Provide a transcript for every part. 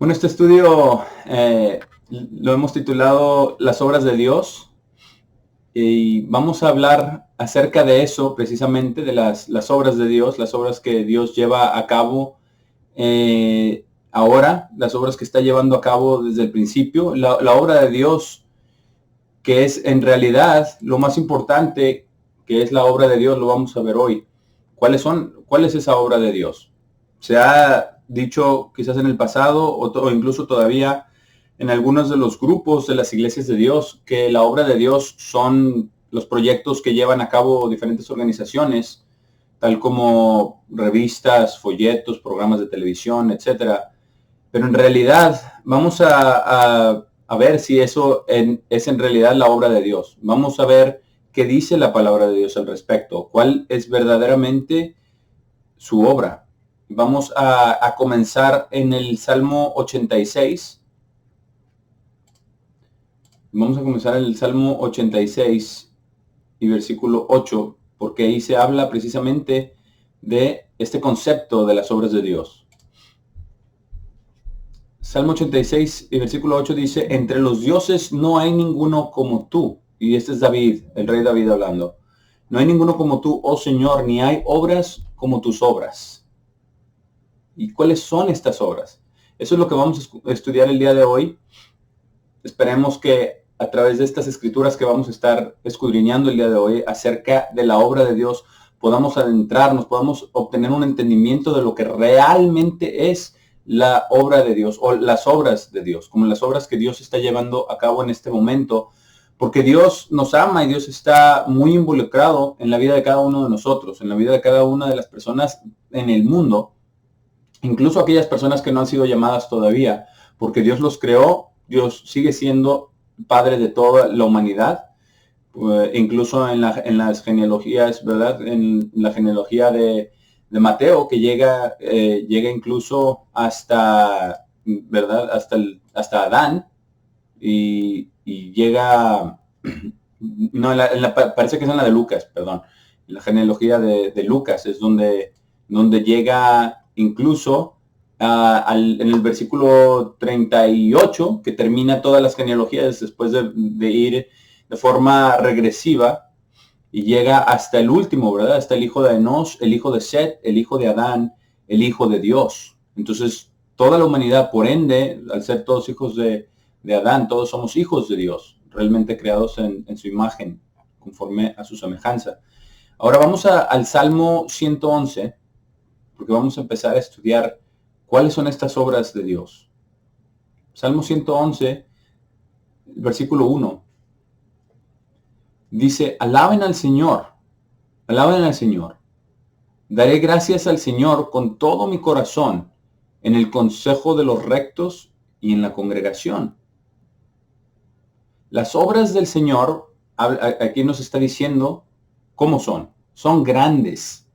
Bueno, este estudio lo hemos titulado Las obras de Dios y vamos a hablar acerca de eso precisamente, de las obras de Dios, las obras que Dios lleva a cabo ahora, las obras que está llevando a cabo desde el principio, la obra de Dios que es en realidad lo más importante, que es la obra de Dios, lo vamos a ver hoy. ¿Cuál es esa obra de Dios? Se ha dicho quizás en el pasado o incluso todavía en algunos de los grupos de las iglesias de Dios que la obra de Dios son los proyectos que llevan a cabo diferentes organizaciones, tal como revistas, folletos, programas de televisión, etcétera. Pero en realidad vamos a ver si eso es en realidad la obra de Dios. Vamos a ver qué dice la palabra de Dios al respecto, cuál es verdaderamente su obra. Vamos a comenzar en el Salmo 86. Vamos a comenzar en el Salmo 86 y versículo 8, porque ahí se habla precisamente de este concepto de las obras de Dios. Salmo 86 y versículo 8 dice, entre los dioses no hay ninguno como tú. Y este es David, el rey David hablando. No hay ninguno como tú, oh Señor, ni hay obras como tus obras. ¿Y cuáles son estas obras? Eso es lo que vamos a estudiar el día de hoy. Esperemos que a través de estas escrituras que vamos a estar escudriñando el día de hoy acerca de la obra de Dios, podamos adentrarnos, podamos obtener un entendimiento de lo que realmente es la obra de Dios o las obras de Dios, como las obras que Dios está llevando a cabo en este momento, porque Dios nos ama y Dios está muy involucrado en la vida de cada uno de nosotros, en la vida de cada una de las personas en el mundo, incluso aquellas personas que no han sido llamadas todavía, porque Dios los creó, Dios sigue siendo Padre de toda la humanidad, incluso en las genealogías, ¿verdad? En la genealogía de Mateo, que llega incluso hasta, ¿verdad? Hasta Adán, y llega, no, parece que es en la de Lucas, perdón, en la genealogía de Lucas, es donde llega incluso en el versículo 38, que termina todas las genealogías después de ir de forma regresiva, y llega hasta el último, ¿verdad? Hasta el hijo de Enos, el hijo de Set, el hijo de Adán, el hijo de Dios. Entonces, toda la humanidad, por ende, al ser todos hijos de Adán, todos somos hijos de Dios, realmente creados en su imagen, conforme a su semejanza. Ahora vamos al Salmo 111, porque vamos a empezar a estudiar cuáles son estas obras de Dios. Salmo 111, versículo 1. Dice, alaben al Señor, daré gracias al Señor con todo mi corazón, en el consejo de los rectos y en la congregación. Las obras del Señor, aquí nos está diciendo cómo son. Son grandes,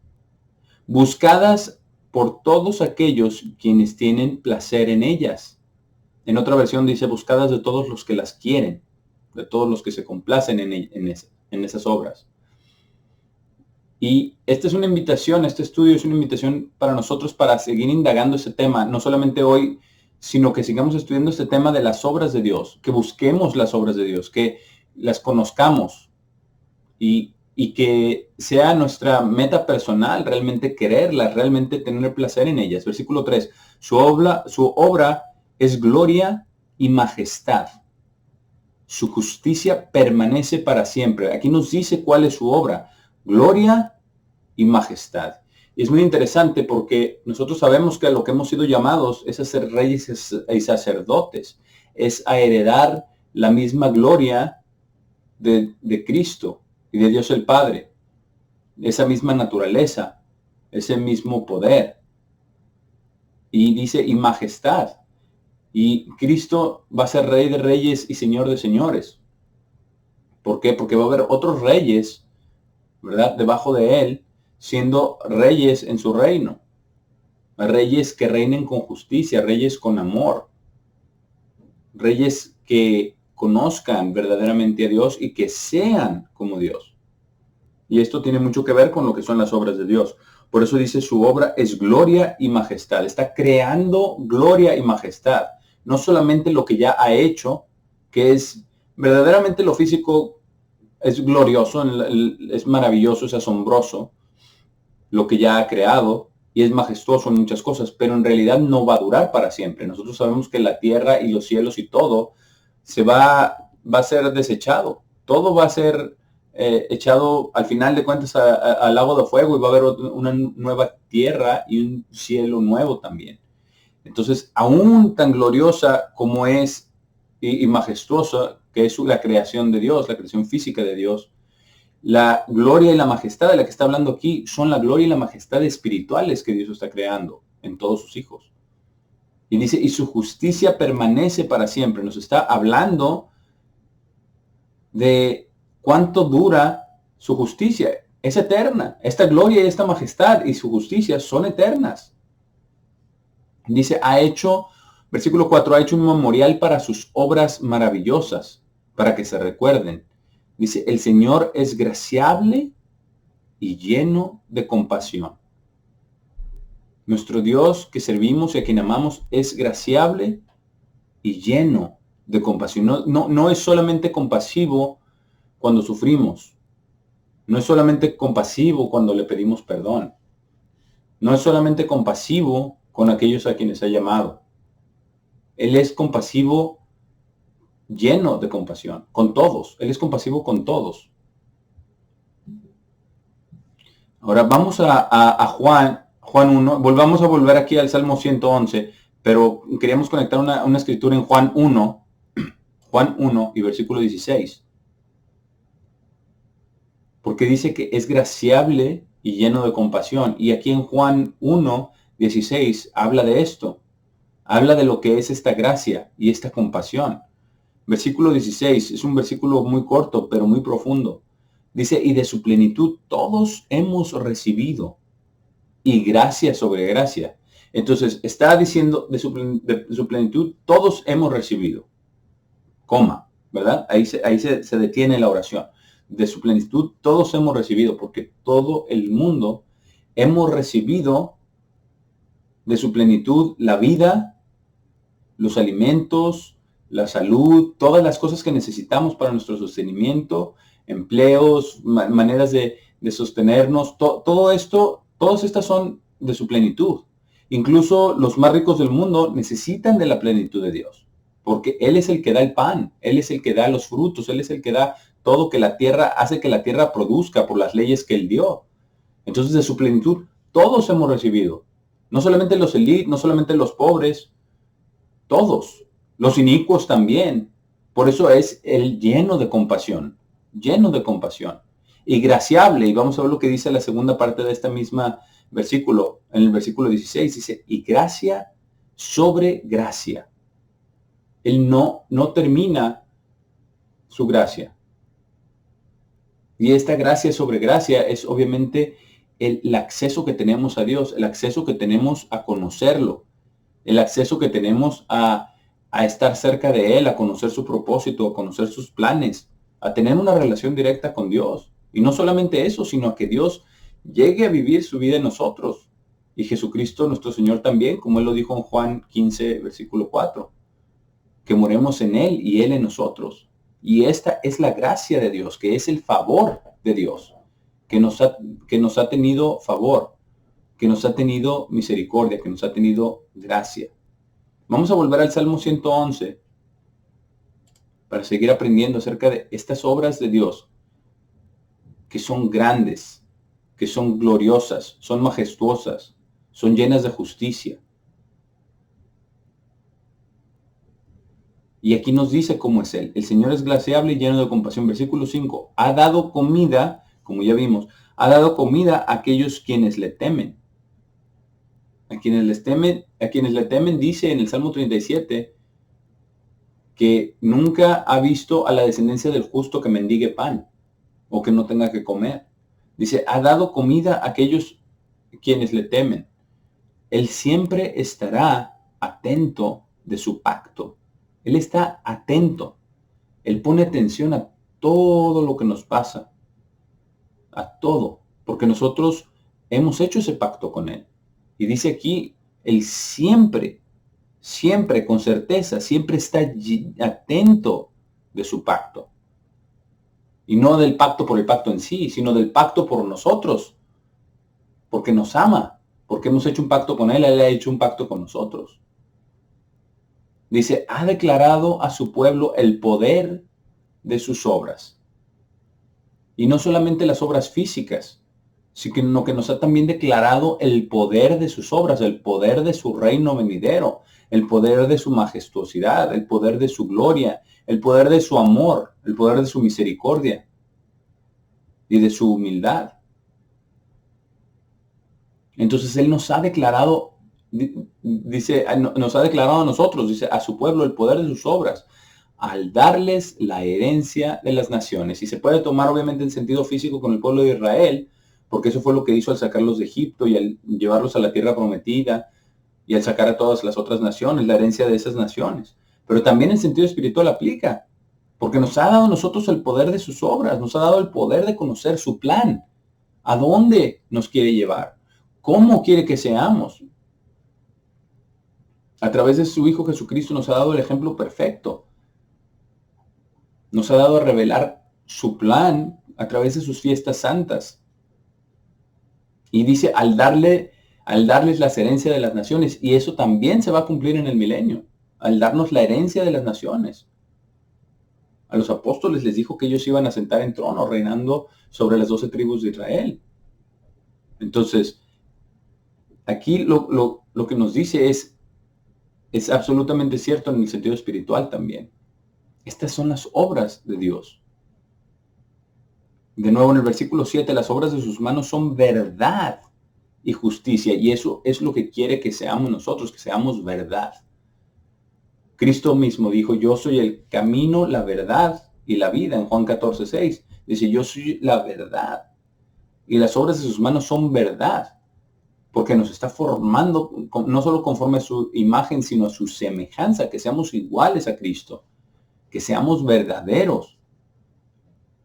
buscadas por todos aquellos quienes tienen placer en ellas. En otra versión dice, buscadas de todos los que las quieren, de todos los que se complacen en esas obras. Y esta es una invitación, este estudio es una invitación para nosotros para seguir indagando ese tema, no solamente hoy, sino que sigamos estudiando este tema de las obras de Dios, que busquemos las obras de Dios, que las conozcamos y que sea nuestra meta personal realmente quererlas, realmente tener placer en ellas. Versículo 3, su obra es gloria y majestad. Su justicia permanece para siempre. Aquí nos dice cuál es su obra. Gloria y majestad. Y es muy interesante porque nosotros sabemos que a lo que hemos sido llamados es a ser reyes y sacerdotes. Es a heredar la misma gloria de Cristo y de Dios el Padre. Esa misma naturaleza, ese mismo poder. Y dice, y majestad. Y Cristo va a ser rey de reyes y señor de señores. ¿Por qué? Porque va a haber otros reyes, ¿verdad? Debajo de él, siendo reyes en su reino. Reyes que reinen con justicia, reyes con amor. Reyes que conozcan verdaderamente a Dios y que sean como Dios. Y esto tiene mucho que ver con lo que son las obras de Dios. Por eso dice, su obra es gloria y majestad. Está creando gloria y majestad. no solamente lo que ya ha hecho, que es verdaderamente lo físico, es glorioso, es maravilloso, es asombroso, lo que ya ha creado, y es majestuoso en muchas cosas, pero en realidad no va a durar para siempre. Nosotros sabemos que la tierra y los cielos y todo va a ser desechado. Todo va a ser echado al final de cuentas al lago de fuego, y va a haber una nueva tierra y un cielo nuevo también. Entonces, aún tan gloriosa como es y majestuosa que es la creación de Dios, la creación física de Dios, la gloria y la majestad de la que está hablando aquí son la gloria y la majestad espirituales que Dios está creando en todos sus hijos. Y dice, y su justicia permanece para siempre. Nos está hablando de cuánto dura su justicia. Es eterna. Esta gloria y esta majestad y su justicia son eternas. Dice, versículo 4, ha hecho un memorial para sus obras maravillosas, para que se recuerden. Dice, el Señor es graciable y lleno de compasión. Nuestro Dios que servimos y a quien amamos es graciable y lleno de compasión. No es solamente compasivo cuando sufrimos. No es solamente compasivo cuando le pedimos perdón. No es solamente compasivo con aquellos a quienes ha llamado. Él es compasivo, lleno de compasión, con todos. Él es compasivo con todos. Ahora vamos a Juan 1. Volvamos a volver aquí al Salmo 111, pero queríamos conectar una escritura en Juan 1 y versículo 16. Porque dice que es graciable y lleno de compasión. Y aquí en Juan 1, 16 habla de esto. Habla de lo que es esta gracia y esta compasión. Versículo 16 es un versículo muy corto, pero muy profundo. Dice, y de su plenitud todos hemos recibido, y gracia sobre gracia. Entonces, está diciendo de su plenitud todos hemos recibido. Coma, ¿verdad? Ahí se detiene la oración. De su plenitud todos hemos recibido, porque todo el mundo hemos recibido de su plenitud la vida, los alimentos, la salud, todas las cosas que necesitamos para nuestro sostenimiento, empleos, maneras de sostenernos, todo esto, todas estas son de su plenitud. Incluso los más ricos del mundo necesitan de la plenitud de Dios, porque Él es el que da el pan, Él es el que da los frutos, Él es el que da todo que la tierra, hace que la tierra produzca por las leyes que Él dio. Entonces de su plenitud todos hemos recibido, no solamente los élites, no solamente los pobres, todos, los inicuos también. Por eso es el lleno de compasión y graciable. Y vamos a ver lo que dice la segunda parte de esta misma versículo, en el versículo 16 dice, y gracia sobre gracia. Él no termina su gracia. Y esta gracia sobre gracia es obviamente el acceso que tenemos a Dios, el acceso que tenemos a conocerlo, el acceso que tenemos a estar cerca de Él, a conocer su propósito, a conocer sus planes, a tener una relación directa con Dios. Y no solamente eso, sino a que Dios llegue a vivir su vida en nosotros. Y Jesucristo, nuestro Señor también, como Él lo dijo en Juan 15, versículo 4, que moremos en Él y Él en nosotros. Y esta es la gracia de Dios, que es el favor de Dios, que nos ha tenido favor, que nos ha tenido misericordia, que nos ha tenido gracia. Vamos a volver al Salmo 111 para seguir aprendiendo acerca de estas obras de Dios, que son grandes, que son gloriosas, son majestuosas, son llenas de justicia. Y aquí nos dice cómo es Él. El Señor es glaciable y lleno de compasión. Versículo 5. Ha dado comida, como ya vimos, ha dado comida a aquellos quienes le temen. A quienes le temen, dice en el Salmo 37, que nunca ha visto a la descendencia del justo que mendigue pan o que no tenga que comer. Dice, ha dado comida a aquellos quienes le temen. Él siempre estará atento de su pacto. Él está atento. Él pone atención a todo lo que nos pasa. A todo. Porque nosotros hemos hecho ese pacto con Él. Y dice aquí, Él siempre siempre, con certeza, siempre está atento de su pacto. Y no del pacto por el pacto en sí, sino del pacto por nosotros, porque nos ama, porque hemos hecho un pacto con Él, Él ha hecho un pacto con nosotros. Dice, ha declarado a su pueblo el poder de sus obras. Y no solamente las obras físicas, sino que nos ha también declarado el poder de sus obras, el poder de su reino venidero, el poder de su majestuosidad, el poder de su gloria, el poder de su amor, el poder de su misericordia y de su humildad. Entonces Él nos ha declarado, dice, nos ha declarado a nosotros, dice, a su pueblo el poder de sus obras, al darles la herencia de las naciones. Y se puede tomar obviamente en sentido físico con el pueblo de Israel, porque eso fue lo que hizo al sacarlos de Egipto y al llevarlos a la tierra prometida y al sacar a todas las otras naciones, la herencia de esas naciones. Pero también en sentido espiritual aplica, porque nos ha dado a nosotros el poder de sus obras, nos ha dado el poder de conocer su plan, a dónde nos quiere llevar, cómo quiere que seamos. A través de su Hijo Jesucristo nos ha dado el ejemplo perfecto. Nos ha dado a revelar su plan a través de sus fiestas santas. Y dice, al darles la herencia de las naciones, y eso también se va a cumplir en el milenio, al darnos la herencia de las naciones. A los apóstoles les dijo que ellos iban a sentar en trono, reinando sobre las 12 tribus de Israel. Entonces, aquí lo que nos dice es absolutamente cierto en el sentido espiritual también. Estas son las obras de Dios. De nuevo en el versículo 7, las obras de sus manos son verdad y justicia. Y eso es lo que quiere que seamos nosotros, que seamos verdad. Cristo mismo dijo, yo soy el camino, la verdad y la vida. En Juan 14:6 dice, yo soy la verdad. Y las obras de sus manos son verdad. Porque nos está formando, no solo conforme a su imagen, sino a su semejanza, que seamos iguales a Cristo, que seamos verdaderos.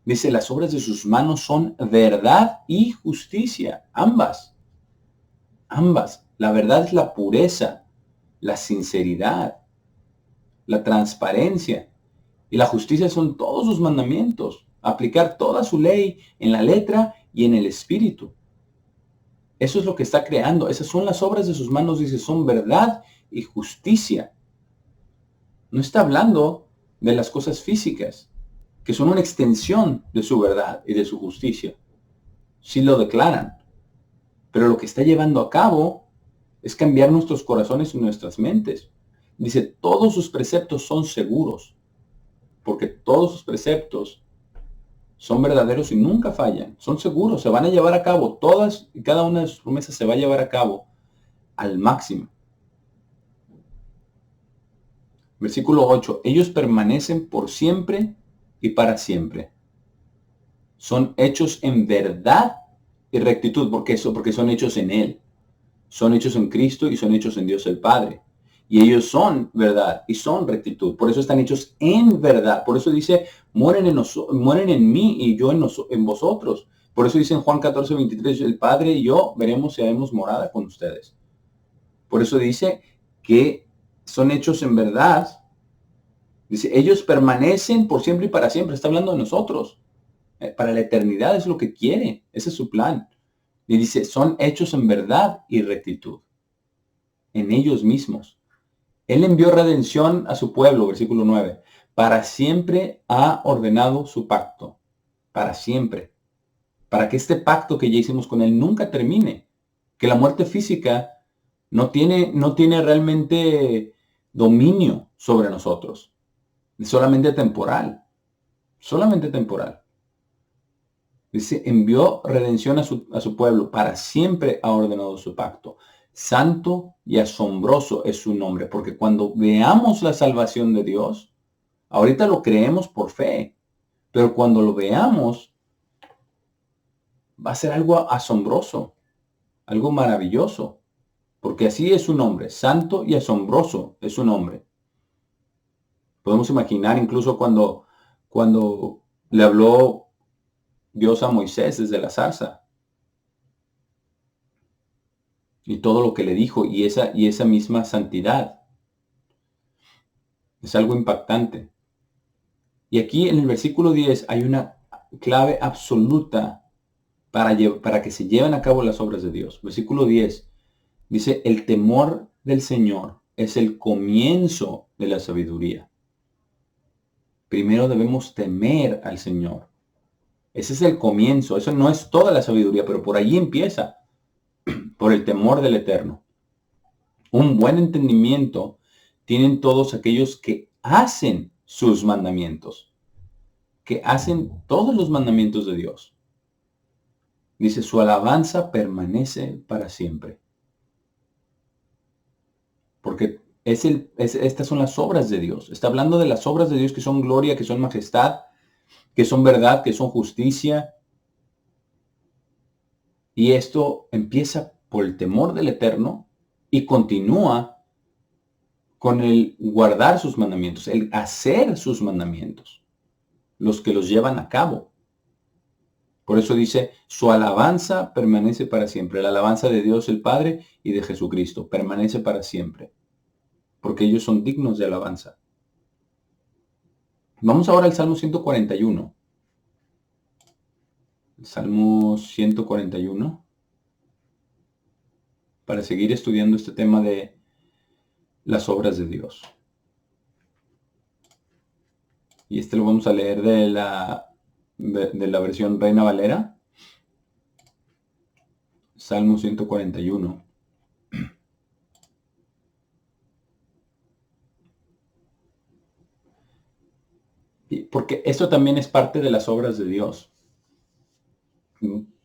Dice, las obras de sus manos son verdad y justicia, ambas. Ambas. La verdad es la pureza, la sinceridad, la transparencia. Y la justicia son todos sus mandamientos, aplicar toda su ley en la letra y en el espíritu. Eso es lo que está creando. Esas son las obras de sus manos, dice, son verdad y justicia. No está hablando de las cosas físicas, que son una extensión de su verdad y de su justicia. Sí lo declaran. Pero lo que está llevando a cabo es cambiar nuestros corazones y nuestras mentes. Dice, todos sus preceptos son seguros, porque todos sus preceptos son verdaderos y nunca fallan. Son seguros, se van a llevar a cabo. Todas y cada una de sus promesas se va a llevar a cabo al máximo. Versículo 8. Ellos permanecen por siempre y para siempre. Son hechos en verdad y rectitud. ¿Por qué eso? Porque son hechos en Él. Son hechos en Cristo y son hechos en Dios el Padre. Y ellos son verdad y son rectitud. Por eso están hechos en verdad. Por eso dice, mueren en mí y yo en vosotros. Por eso dice en Juan 14:23, el Padre y yo veremos si haremos morada con ustedes. Por eso dice que son hechos en verdad. Dice, ellos permanecen por siempre y para siempre. Está hablando de nosotros. Para la eternidad es lo que quiere. Ese es su plan. Y dice, son hechos en verdad y rectitud. En ellos mismos. Él envió redención a su pueblo, versículo 9. Para siempre ha ordenado su pacto. Para siempre. Para que este pacto que ya hicimos con Él nunca termine. Que la muerte física no tiene realmente dominio sobre nosotros. Es solamente temporal. Solamente temporal. Dice, envió redención a su pueblo. Para siempre ha ordenado su pacto. Santo y asombroso es su nombre, porque cuando veamos la salvación de Dios, ahorita lo creemos por fe, pero cuando lo veamos, va a ser algo asombroso, algo maravilloso, porque así es su nombre, santo y asombroso es su nombre. Podemos imaginar incluso cuando le habló Dios a Moisés desde la zarza, y todo lo que le dijo, y esa misma santidad. Es algo impactante. Y aquí en el versículo 10 hay una clave absoluta para que se lleven a cabo las obras de Dios. Versículo 10 dice, el temor del Señor es el comienzo de la sabiduría. Primero debemos temer al Señor. Ese es el comienzo. Eso no es toda la sabiduría, pero por ahí empieza, por el temor del Eterno. Un buen entendimiento tienen todos aquellos que hacen sus mandamientos, que hacen todos los mandamientos de Dios. Dice, su alabanza permanece para siempre. Porque estas son las obras de Dios. Está hablando de las obras de Dios que son gloria, que son majestad, que son verdad, que son justicia. Y esto empieza por el temor del Eterno y continúa con el guardar sus mandamientos, el hacer sus mandamientos, los que los llevan a cabo. Por eso dice, su alabanza permanece para siempre. La alabanza de Dios el Padre y de Jesucristo permanece para siempre. Porque ellos son dignos de alabanza. Vamos ahora al Salmo 141. Salmo 141. Para seguir estudiando este tema de las obras de Dios. Y este lo vamos a leer de la versión Reina Valera. Salmo 141. Porque esto también es parte de las obras de Dios.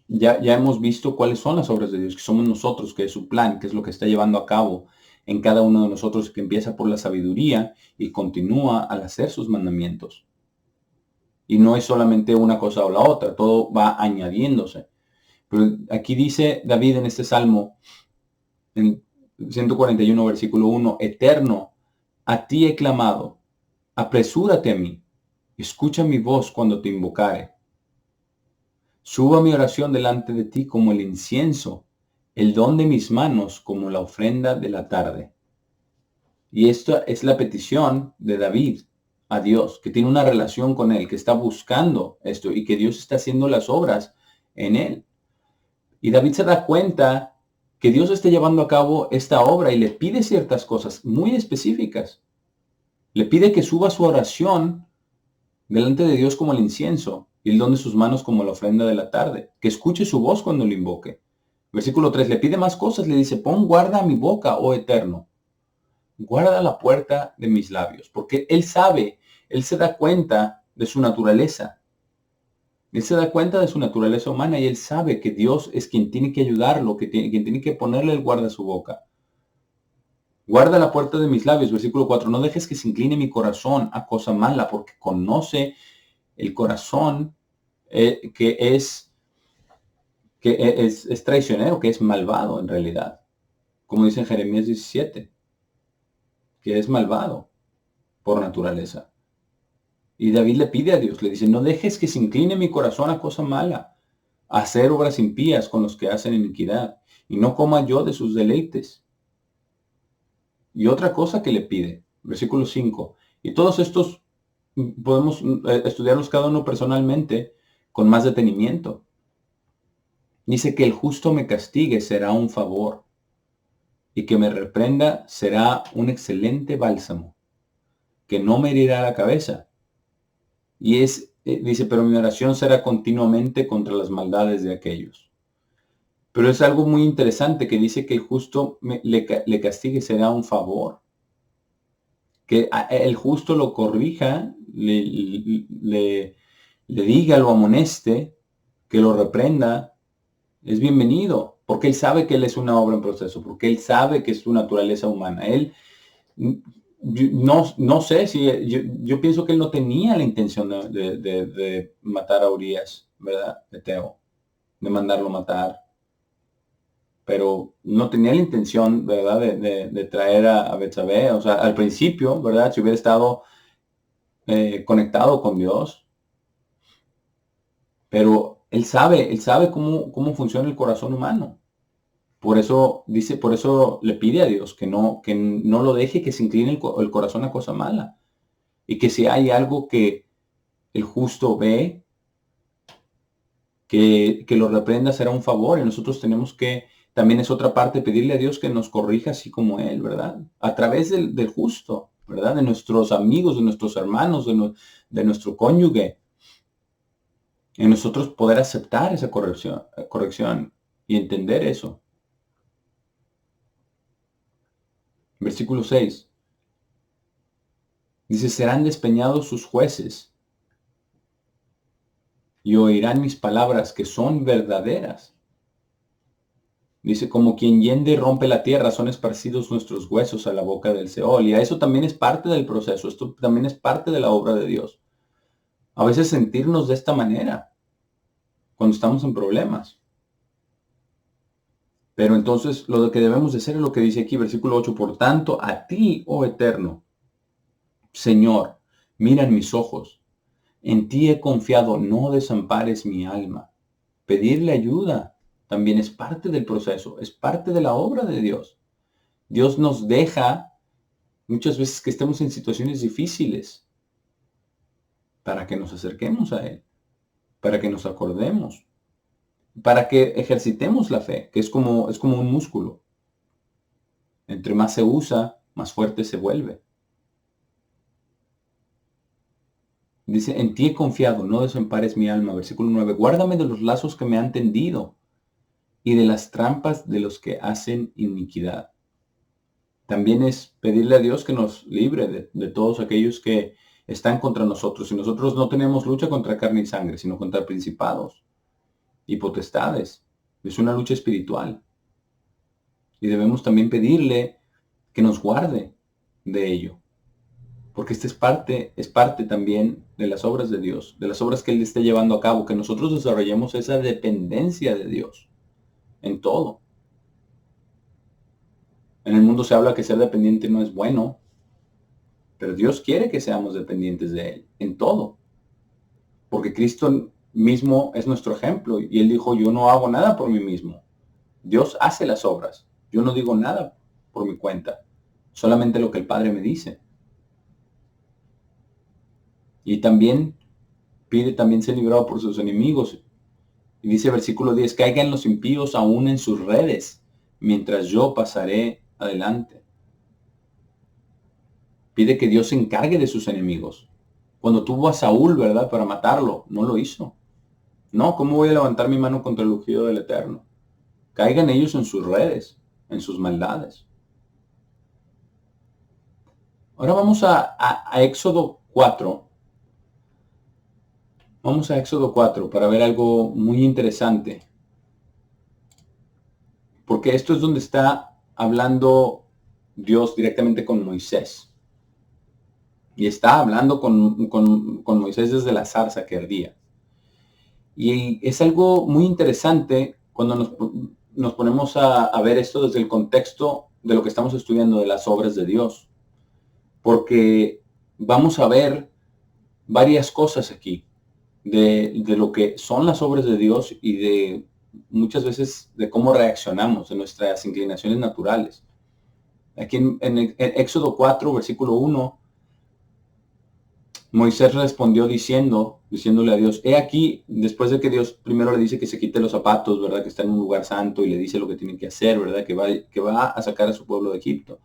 Ya hemos visto cuáles son las obras de Dios, que somos nosotros, que es su plan, que es lo que está llevando a cabo en cada uno de nosotros, que empieza por la sabiduría y continúa al hacer sus mandamientos. Y no es solamente una cosa o la otra, todo va añadiéndose. Pero aquí dice David en este Salmo, en 141, versículo 1, Eterno, a ti he clamado, apresúrate a mí, escucha mi voz cuando te invocare. Suba mi oración delante de ti como el incienso, el don de mis manos como la ofrenda de la tarde. Y esta es la petición de David a Dios, que tiene una relación con él, que está buscando esto y que Dios está haciendo las obras en él. Y David se da cuenta que Dios está llevando a cabo esta obra y le pide ciertas cosas muy específicas. Le pide que suba su oración delante de Dios como el incienso y el don de sus manos como la ofrenda de la tarde, que escuche su voz cuando lo invoque. Versículo 3, le pide más cosas, le dice, pon guarda a mi boca, oh Eterno, guarda la puerta de mis labios, porque él sabe, él se da cuenta de su naturaleza. Él se da cuenta de su naturaleza humana y él sabe que Dios es quien tiene que ayudarlo, quien tiene que ponerle el guarda a su boca. Guarda la puerta de mis labios, versículo 4, no dejes que se incline mi corazón a cosa mala, porque conoce el corazón que es traicionero, que es malvado en realidad. Como dice en Jeremías 17, que es malvado por naturaleza. Y David le pide a Dios, le dice, no dejes que se incline mi corazón a cosa mala, a hacer obras impías con los que hacen iniquidad, y no coma yo de sus deleites. Y otra cosa que le pide, versículo 5, y todos estos podemos estudiarlos cada uno personalmente con más detenimiento. Dice que el justo me castigue será un favor y que me reprenda será un excelente bálsamo, que no me herirá la cabeza. Y dice, pero mi oración será continuamente contra las maldades de aquellos. Pero es algo muy interesante que dice que el justo le castigue será un favor. Que el justo lo corrija, le diga, lo amoneste, que lo reprenda, es bienvenido, porque él sabe que él es una obra en proceso, porque él sabe que es su naturaleza humana. Él, no sé si, yo pienso que él no tenía la intención de matar a Urias, ¿verdad? Eteo, de mandarlo matar. Pero no tenía la intención, ¿verdad? De traer a Betsabé. O sea, al principio, ¿verdad? Si hubiera estado conectado con Dios. Pero él sabe cómo funciona el corazón humano. Por eso dice, por eso le pide a Dios que no lo deje que se incline el corazón a cosa mala. Y que si hay algo que el justo ve, que lo reprenda será un favor. Y nosotros tenemos que, también es otra parte, pedirle a Dios que nos corrija así como Él, ¿verdad? A través del justo, ¿verdad? De nuestros amigos, de nuestros hermanos, de nuestro cónyuge. En nosotros poder aceptar esa corrección y entender eso. Versículo 6. Dice, serán despeñados sus jueces y oirán mis palabras que son verdaderas. Dice, como quien hiende y rompe la tierra, son esparcidos nuestros huesos a la boca del Seol. Y a eso también es parte del proceso, esto también es parte de la obra de Dios. A veces sentirnos de esta manera, cuando estamos en problemas. Pero entonces lo que debemos de hacer es lo que dice aquí, versículo 8, por tanto, a ti, oh Eterno, Señor, miran mis ojos, en ti he confiado, no desampares mi alma. Pedirle ayuda también es parte del proceso, es parte de la obra de Dios. Dios nos deja muchas veces que estemos en situaciones difíciles para que nos acerquemos a Él, para que nos acordemos, para que ejercitemos la fe, que es como un músculo. Entre más se usa, más fuerte se vuelve. Dice, en ti he confiado, no desampares mi alma. Versículo 9, guárdame de los lazos que me han tendido y de las trampas de los que hacen iniquidad. También es pedirle a Dios que nos libre de todos aquellos que están contra nosotros. Y nosotros no tenemos lucha contra carne y sangre, sino contra principados y potestades. Es una lucha espiritual. Y debemos también pedirle que nos guarde de ello. Porque esta es parte también de las obras de Dios, de las obras que Él esté llevando a cabo, que nosotros desarrollemos esa dependencia de Dios en todo. En el mundo se habla que ser dependiente no es bueno, pero Dios quiere que seamos dependientes de Él en todo. Porque Cristo mismo es nuestro ejemplo y Él dijo, yo no hago nada por mí mismo. Dios hace las obras. Yo no digo nada por mi cuenta, solamente lo que el Padre me dice. Y también pide también ser librado por sus enemigos. Y dice versículo 10, caigan los impíos aún en sus redes, mientras yo pasaré adelante. Pide que Dios se encargue de sus enemigos. Cuando tuvo a Saúl, ¿verdad?, para matarlo, no lo hizo. No, ¿cómo voy a levantar mi mano contra el ungido del Eterno? Caigan ellos en sus redes, en sus maldades. Ahora vamos a Éxodo 4. Vamos a Éxodo 4 para ver algo muy interesante. Porque esto es donde está hablando Dios directamente con Moisés. Y está hablando con Moisés desde la zarza que ardía. Y es algo muy interesante cuando nos ponemos a ver esto desde el contexto de lo que estamos estudiando de las obras de Dios. Porque vamos a ver varias cosas aquí de lo que son las obras de Dios y de muchas veces de cómo reaccionamos, de nuestras inclinaciones naturales. Aquí en Éxodo 4, versículo 1, Moisés respondió diciéndole a Dios, he aquí, después de que Dios primero le dice que se quite los zapatos, ¿verdad?, que está en un lugar santo y le dice lo que tiene que hacer, ¿verdad?, que va a sacar a su pueblo de Egipto.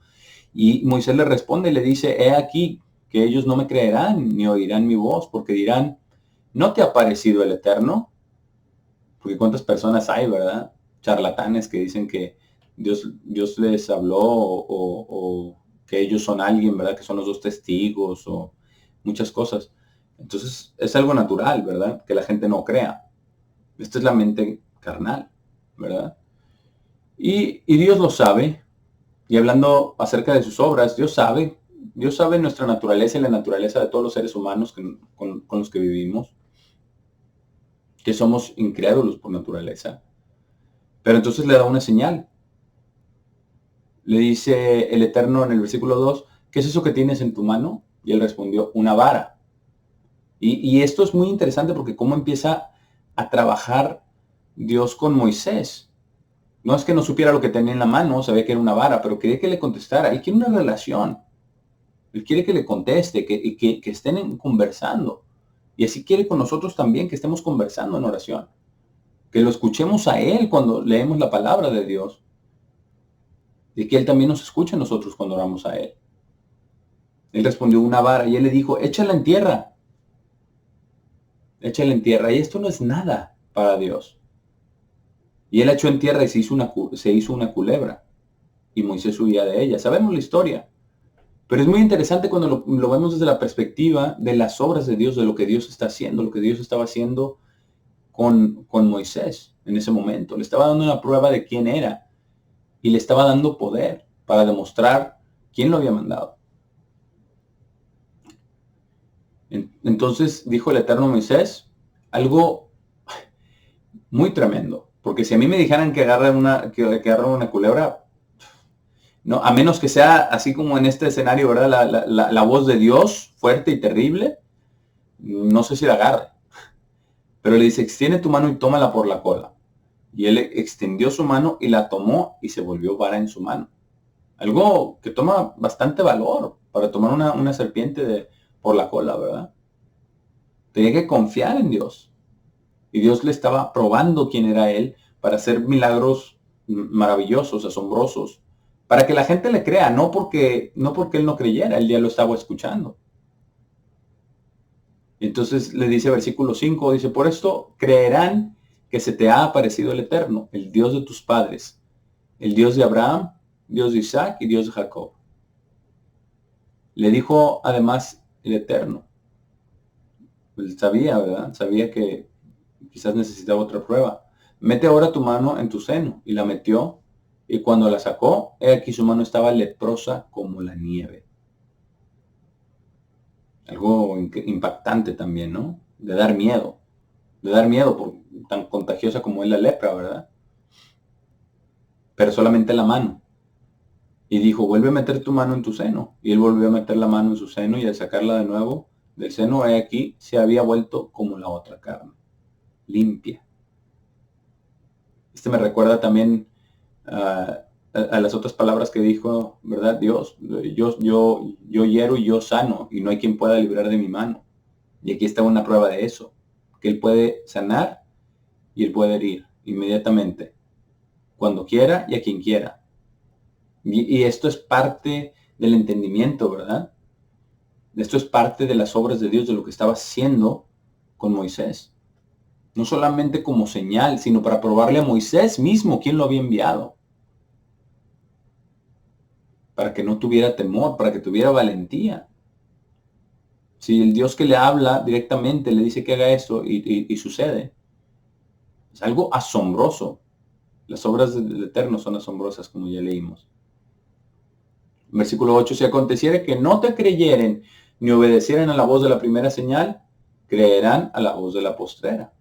Y Moisés le responde y le dice, he aquí, que ellos no me creerán ni oirán mi voz, porque dirán, ¿no te ha parecido el Eterno? Porque cuántas personas hay, ¿verdad?, charlatanes que dicen que Dios les habló o que ellos son alguien, ¿verdad?, que son los dos testigos o muchas cosas. Entonces es algo natural, ¿verdad?, que la gente no crea. Esta es la mente carnal, ¿verdad? Y Dios lo sabe. Y hablando acerca de sus obras, Dios sabe nuestra naturaleza y la naturaleza de todos los seres humanos con los que vivimos, que somos incrédulos por naturaleza. Pero entonces le da una señal. Le dice el Eterno en el versículo 2, ¿qué es eso que tienes en tu mano? Y él respondió, una vara. Y esto es muy interesante porque cómo empieza a trabajar Dios con Moisés. No es que no supiera lo que tenía en la mano, sabía que era una vara, pero quería que le contestara. Él quiere una relación. Él quiere que le conteste, que estén conversando. Y así quiere con nosotros también, que estemos conversando en oración. Que lo escuchemos a Él cuando leemos la palabra de Dios. Y que Él también nos escuche a nosotros cuando oramos a Él. Él respondió una vara y Él le dijo, échala en tierra. Échala en tierra. Y esto no es nada para Dios. Y Él la echó en tierra y se hizo una culebra. Y Moisés huía de ella. Sabemos la historia. Pero es muy interesante cuando lo vemos desde la perspectiva de las obras de Dios, de lo que Dios está haciendo, lo que Dios estaba haciendo con Moisés en ese momento. Le estaba dando una prueba de quién era y le estaba dando poder para demostrar quién lo había mandado. Entonces dijo el Eterno a Moisés algo muy tremendo, porque si a mí me dijeran que agarren una culebra, no, a menos que sea así como en este escenario, ¿verdad? La voz de Dios fuerte y terrible, no sé si la agarre. Pero le dice, extiende tu mano y tómala por la cola. Y él extendió su mano y la tomó y se volvió vara en su mano. Algo que toma bastante valor para tomar una serpiente por la cola, ¿verdad? Tenía que confiar en Dios. Y Dios le estaba probando quién era Él para hacer milagros maravillosos, asombrosos. Para que la gente le crea, no porque Él no creyera, Él ya lo estaba escuchando. Entonces le dice versículo 5, dice, por esto creerán que se te ha aparecido el Eterno, el Dios de tus padres, el Dios de Abraham, Dios de Isaac y Dios de Jacob. Le dijo además el Eterno. Pues sabía, ¿verdad? Sabía que quizás necesitaba otra prueba. Mete ahora tu mano en tu seno. Y la metió. Y cuando la sacó, he aquí su mano estaba leprosa como la nieve. Algo impactante también, ¿no? De dar miedo. De dar miedo por tan contagiosa como es la lepra, ¿verdad? Pero solamente la mano. Y dijo, vuelve a meter tu mano en tu seno. Y él volvió a meter la mano en su seno y al sacarla de nuevo del seno, he aquí, se había vuelto como la otra carne, limpia. Me recuerda también a las otras palabras que dijo, ¿verdad? Dios, yo hiero y yo sano, y no hay quien pueda librar de mi mano. Y aquí está una prueba de eso, que Él puede sanar y Él puede herir inmediatamente, cuando quiera y a quien quiera. Y esto es parte del entendimiento, ¿verdad? Esto es parte de las obras de Dios, de lo que estaba haciendo con Moisés. No solamente como señal, sino para probarle a Moisés mismo quién lo había enviado. Para que no tuviera temor, para que tuviera valentía. Si el Dios que le habla directamente le dice que haga esto y sucede, es algo asombroso. Las obras del Eterno son asombrosas, como ya leímos. Versículo 8, si aconteciera que no te creyeren ni obedecieran a la voz de la primera señal, creerán a la voz de la postrera.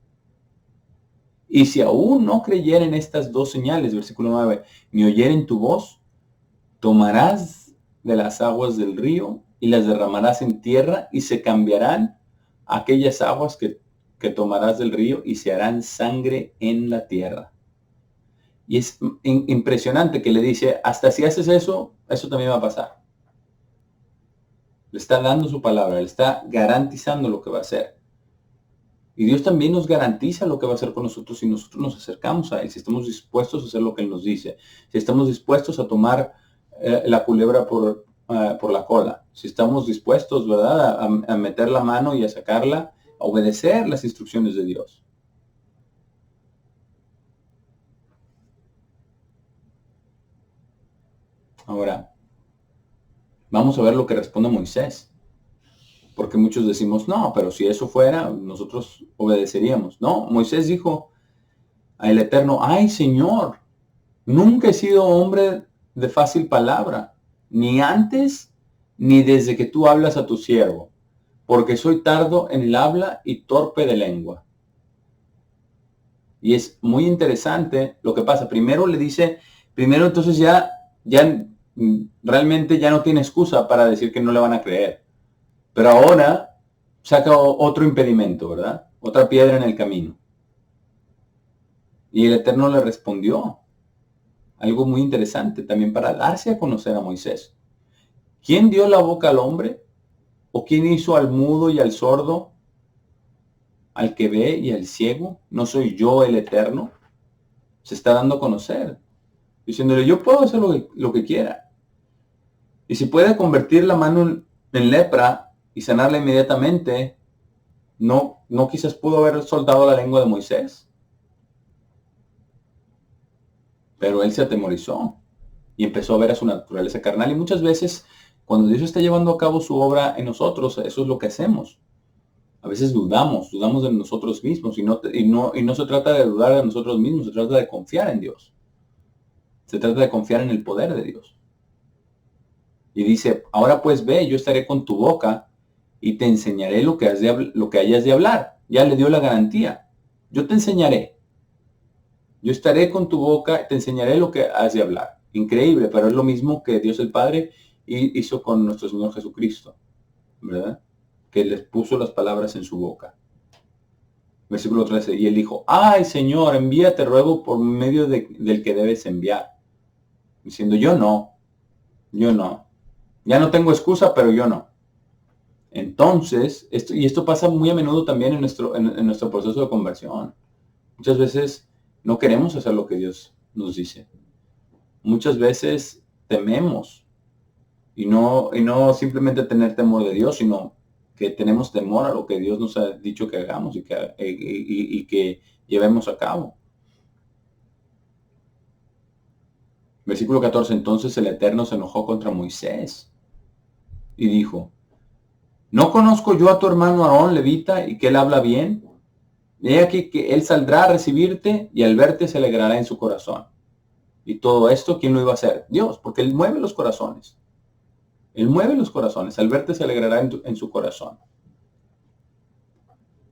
Y si aún no creyeren estas dos señales, versículo 9, ni oyeren tu voz, tomarás de las aguas del río y las derramarás en tierra y se cambiarán aquellas aguas que tomarás del río y se harán sangre en la tierra. Y es impresionante que le dice, hasta si haces eso, eso también va a pasar. Le está dando su palabra, le está garantizando lo que va a hacer. Y Dios también nos garantiza lo que va a hacer con nosotros si nosotros nos acercamos a Él, si estamos dispuestos a hacer lo que Él nos dice, si estamos dispuestos a tomar la culebra por la cola, si estamos dispuestos, ¿verdad?, a meter la mano y a sacarla, a obedecer las instrucciones de Dios. Ahora, vamos a ver lo que responde Moisés. Porque muchos decimos, no, pero si eso fuera, nosotros obedeceríamos. No, Moisés dijo al Eterno, ay Señor, nunca he sido hombre de fácil palabra, ni antes ni desde que tú hablas a tu siervo, porque soy tardo en el habla y torpe de lengua. Y es muy interesante lo que pasa. Primero le dice, primero entonces ya realmente ya no tiene excusa para decir que no le van a creer. Pero ahora saca otro impedimento, ¿verdad? Otra piedra en el camino. Y el Eterno le respondió algo muy interesante también para darse a conocer a Moisés. ¿Quién dio la boca al hombre? ¿O quién hizo al mudo y al sordo, al que ve y al ciego? ¿No soy yo el Eterno? Se está dando a conocer, diciéndole, yo puedo hacer lo que quiera. Y si puede convertir la mano en lepra y sanarla inmediatamente, no quizás pudo haber soltado la lengua de Moisés. Pero él se atemorizó y empezó a ver a su naturaleza carnal. Y muchas veces, cuando Dios está llevando a cabo su obra en nosotros, eso es lo que hacemos. A veces dudamos de nosotros mismos y no se trata de dudar de nosotros mismos, se trata de confiar en Dios. Se trata de confiar en el poder de Dios. Y dice, ahora pues ve, yo estaré con tu boca y te enseñaré lo que hayas de hablar. Ya le dio la garantía. Yo te enseñaré. Yo estaré con tu boca y te enseñaré lo que has de hablar. Increíble, pero es lo mismo que Dios el Padre hizo con nuestro Señor Jesucristo, ¿verdad? Que les puso las palabras en su boca. Versículo 13. Y él dijo, ay Señor, envíate ruego por medio del que debes enviar. Diciendo, yo no. Ya no tengo excusa, pero yo no. Entonces, esto pasa muy a menudo también en nuestro proceso de conversión. Muchas veces no queremos hacer lo que Dios nos dice. Muchas veces tememos. Y no simplemente tener temor de Dios, sino que tenemos temor a lo que Dios nos ha dicho que hagamos y que llevemos a cabo. Versículo 14. Entonces el Eterno se enojó contra Moisés y dijo, ¿no conozco yo a tu hermano Aarón, levita, y que él habla bien? He aquí que él saldrá a recibirte y al verte se alegrará en su corazón. Y todo esto, ¿quién lo iba a hacer? Dios, porque él mueve los corazones. Él mueve los corazones. Al verte se alegrará en su corazón.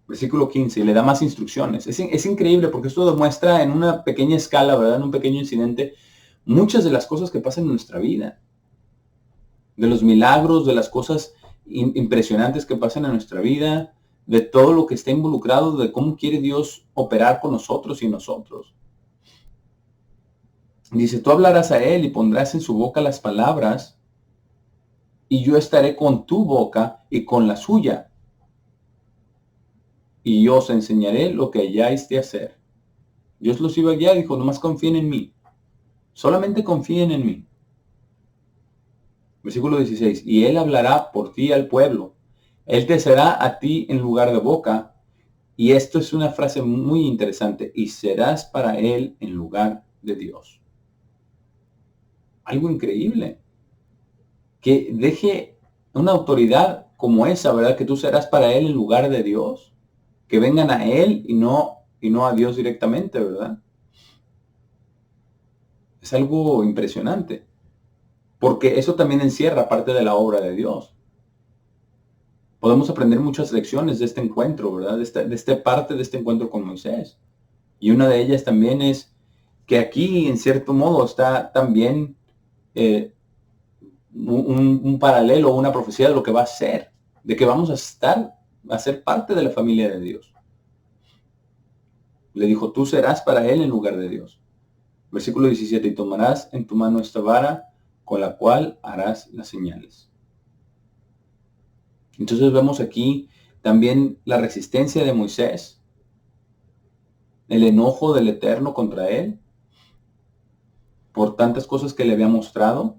Versículo 15, y le da más instrucciones. Es increíble porque esto demuestra en una pequeña escala, ¿verdad? En un pequeño incidente, muchas de las cosas que pasan en nuestra vida. De los milagros, de las cosas impresionantes que pasan en nuestra vida, de todo lo que está involucrado, de cómo quiere Dios operar con nosotros y nosotros. Dice, tú hablarás a él y pondrás en su boca las palabras, y yo estaré con tu boca y con la suya. Y yo os enseñaré lo que hayáis de hacer. Dios los iba a guiar, dijo, nomás confíen en mí. Solamente confíen en mí. Versículo 16. Y él hablará por ti al pueblo. Él te será a ti en lugar de boca. Y esto es una frase muy interesante. Y serás para él en lugar de Dios. Algo increíble. Que deje una autoridad como esa, ¿verdad? Que tú serás para él en lugar de Dios. Que vengan a él y no a Dios directamente, ¿verdad? Es algo impresionante. Porque eso también encierra parte de la obra de Dios. Podemos aprender muchas lecciones de este encuentro, ¿verdad? De esta parte de este encuentro con Moisés. Y una de ellas también es que aquí, en cierto modo, está también un paralelo, una profecía de lo que va a ser, de que vamos a ser parte de la familia de Dios. Le dijo, tú serás para él en lugar de Dios. Versículo 17, y tomarás en tu mano esta vara con la cual harás las señales. Entonces vemos aquí también la resistencia de Moisés, el enojo del Eterno contra él, por tantas cosas que le había mostrado.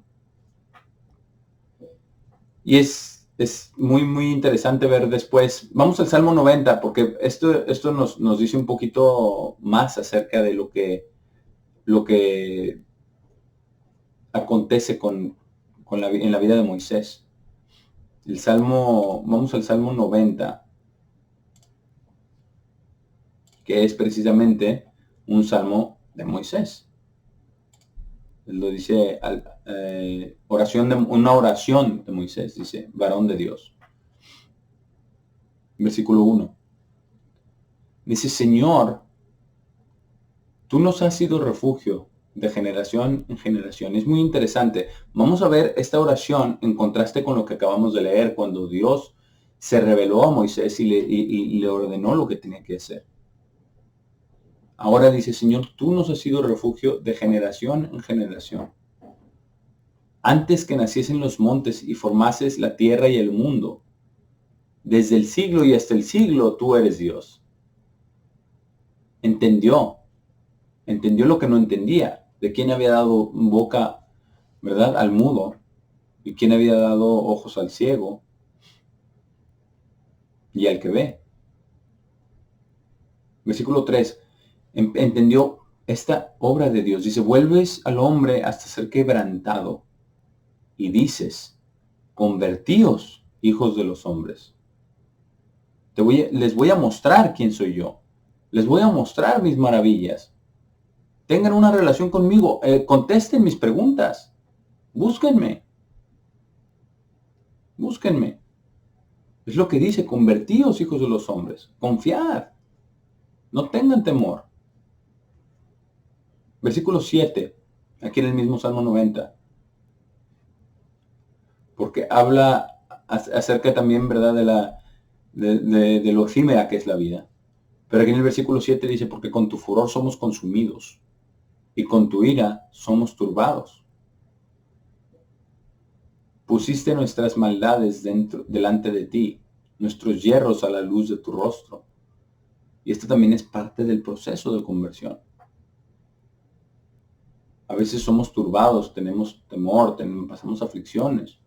Y es muy, muy interesante ver después. Vamos al Salmo 90, porque esto nos dice un poquito más acerca de lo que acontece en la vida de Moisés. Vamos al Salmo 90, que es precisamente un salmo de Moisés. Lo dice una oración de Moisés, dice, varón de Dios. Versículo 1. Dice, Señor, tú nos has sido refugio de generación en generación. Es muy interesante. Vamos a ver esta oración en contraste con lo que acabamos de leer, cuando Dios se reveló a Moisés y le ordenó lo que tenía que hacer. Ahora dice, Señor, tú nos has sido refugio de generación en generación. antes que naciesen los montes y formases la tierra y el mundo. Desde el siglo y hasta el siglo tú eres Dios. Entendió lo que no entendía, de quién había dado boca, ¿verdad?, al mudo, y quién había dado ojos al ciego y al que ve. Versículo 3. Entendió esta obra de Dios. Dice, vuelves al hombre hasta ser quebrantado y dices, convertíos, hijos de los hombres. Les voy a mostrar quién soy yo. Les voy a mostrar mis maravillas. Tengan una relación conmigo. Contesten mis preguntas. Búsquenme. Búsquenme. Es lo que dice, convertíos, hijos de los hombres. Confiad. No tengan temor. Versículo 7, aquí en el mismo Salmo 90. Porque habla acerca también, ¿verdad?, de lo efímera que es la vida. Pero aquí en el versículo 7 dice, porque con tu furor somos consumidos, y con tu ira somos turbados. Pusiste nuestras maldades delante de ti, nuestros hierros a la luz de tu rostro. Y esto también es parte del proceso de conversión. A veces somos turbados, tenemos temor, pasamos aflicciones.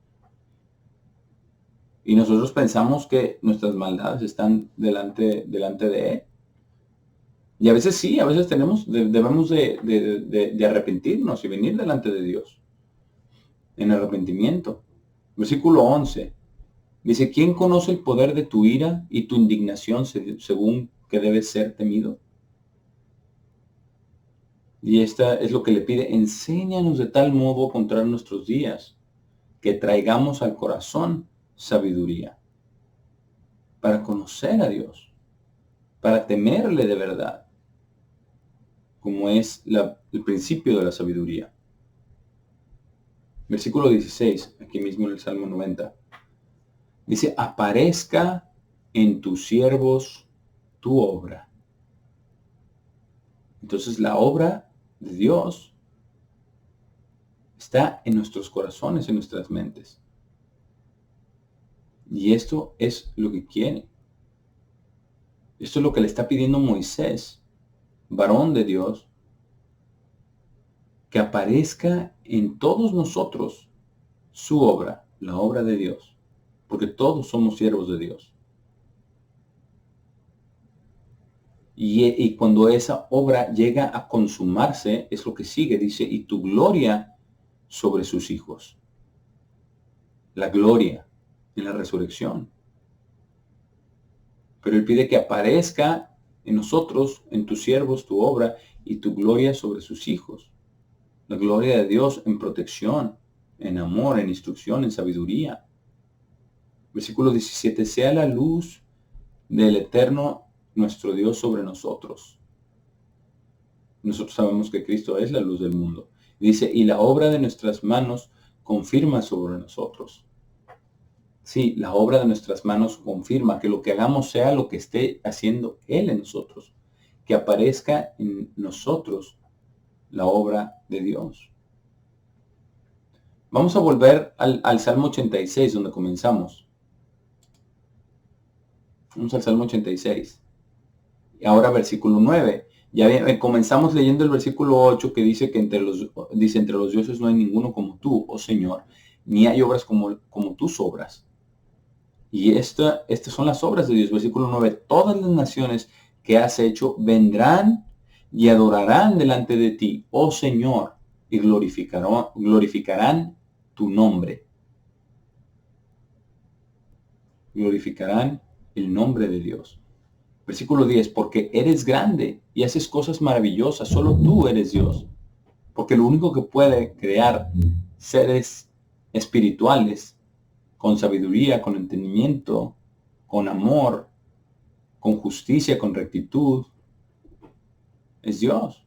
Y nosotros pensamos que nuestras maldades están delante de Él. Y a veces sí, a veces debemos de arrepentirnos y venir delante de Dios en arrepentimiento. Versículo 11. Dice, ¿quién conoce el poder de tu ira y tu indignación según que debe ser temido? Y esta es lo que le pide, enséñanos de tal modo a contar nuestros días, que traigamos al corazón sabiduría, para conocer a Dios, para temerle de verdad, como es el principio de la sabiduría. Versículo 16, aquí mismo en el Salmo 90. Dice, aparezca en tus siervos tu obra. Entonces la obra de Dios está en nuestros corazones, en nuestras mentes. Y esto es lo que quiere. Esto es lo que le está pidiendo Moisés, varón de Dios, que aparezca en todos nosotros su obra, la obra de Dios, porque todos somos siervos de Dios. Y cuando esa obra llega a consumarse, es lo que sigue, dice, y tu gloria sobre sus hijos. La gloria en la resurrección. Pero Él pide que aparezca en nosotros, en tus siervos, tu obra, y tu gloria sobre sus hijos. La gloria de Dios en protección, en amor, en instrucción, en sabiduría. Versículo 17, sea la luz del Eterno nuestro Dios sobre nosotros. Nosotros sabemos que Cristo es la luz del mundo. Dice, y la obra de nuestras manos confirma sobre nosotros. Sí, la obra de nuestras manos confirma que lo que hagamos sea lo que esté haciendo Él en nosotros. Que aparezca en nosotros la obra de Dios. Vamos a volver al Salmo 86, donde comenzamos. Vamos al Salmo 86. Y ahora versículo 9. Ya comenzamos leyendo el versículo 8 que dice que entre los dioses no hay ninguno como tú, oh Señor, ni hay obras como tus obras. Y estas son las obras de Dios. Versículo 9. Todas las naciones que has hecho vendrán y adorarán delante de ti, oh Señor, y glorificarán tu nombre. Glorificarán el nombre de Dios. Versículo 10, porque eres grande y haces cosas maravillosas, solo tú eres Dios. Porque lo único que puede crear seres espirituales, con sabiduría, con entendimiento, con amor, con justicia, con rectitud, es Dios.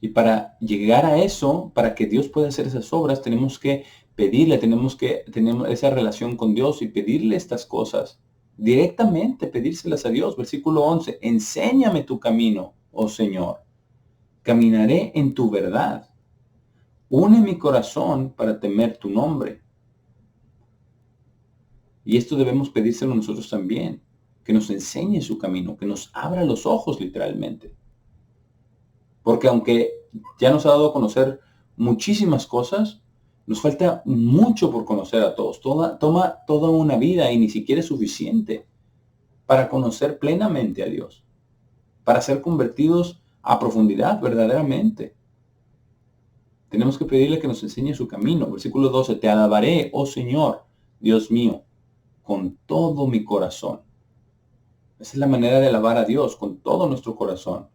Y para llegar a eso, para que Dios pueda hacer esas obras, tenemos que pedirle, tenemos que tener esa relación con Dios y pedirle estas cosas. Directamente pedírselas a Dios. Versículo 11. Enséñame tu camino, oh Señor. Caminaré en tu verdad. Une mi corazón para temer tu nombre. Y esto debemos pedírselo nosotros también, que nos enseñe su camino, que nos abra los ojos literalmente. Porque aunque ya nos ha dado a conocer muchísimas cosas, nos falta mucho por conocer a todos. Toma toda una vida y ni siquiera es suficiente para conocer plenamente a Dios, para ser convertidos a profundidad verdaderamente. Tenemos que pedirle que nos enseñe su camino. Versículo 12, te alabaré, oh Señor, Dios mío, con todo mi corazón. Esa es la manera de alabar a Dios, con todo nuestro corazón.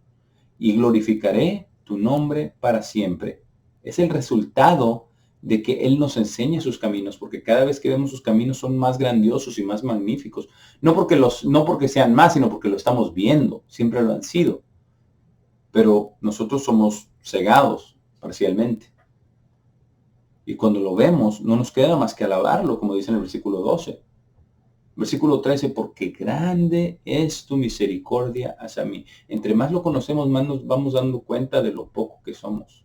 Y glorificaré tu nombre para siempre. Es el resultado de que Él nos enseñe sus caminos, porque cada vez que vemos sus caminos son más grandiosos y más magníficos. No porque sean más, sino porque lo estamos viendo. Siempre lo han sido. Pero nosotros somos cegados parcialmente. Y cuando lo vemos, no nos queda más que alabarlo, como dice en el versículo 12. Versículo 13, porque grande es tu misericordia hacia mí. Entre más lo conocemos, más nos vamos dando cuenta de lo poco que somos.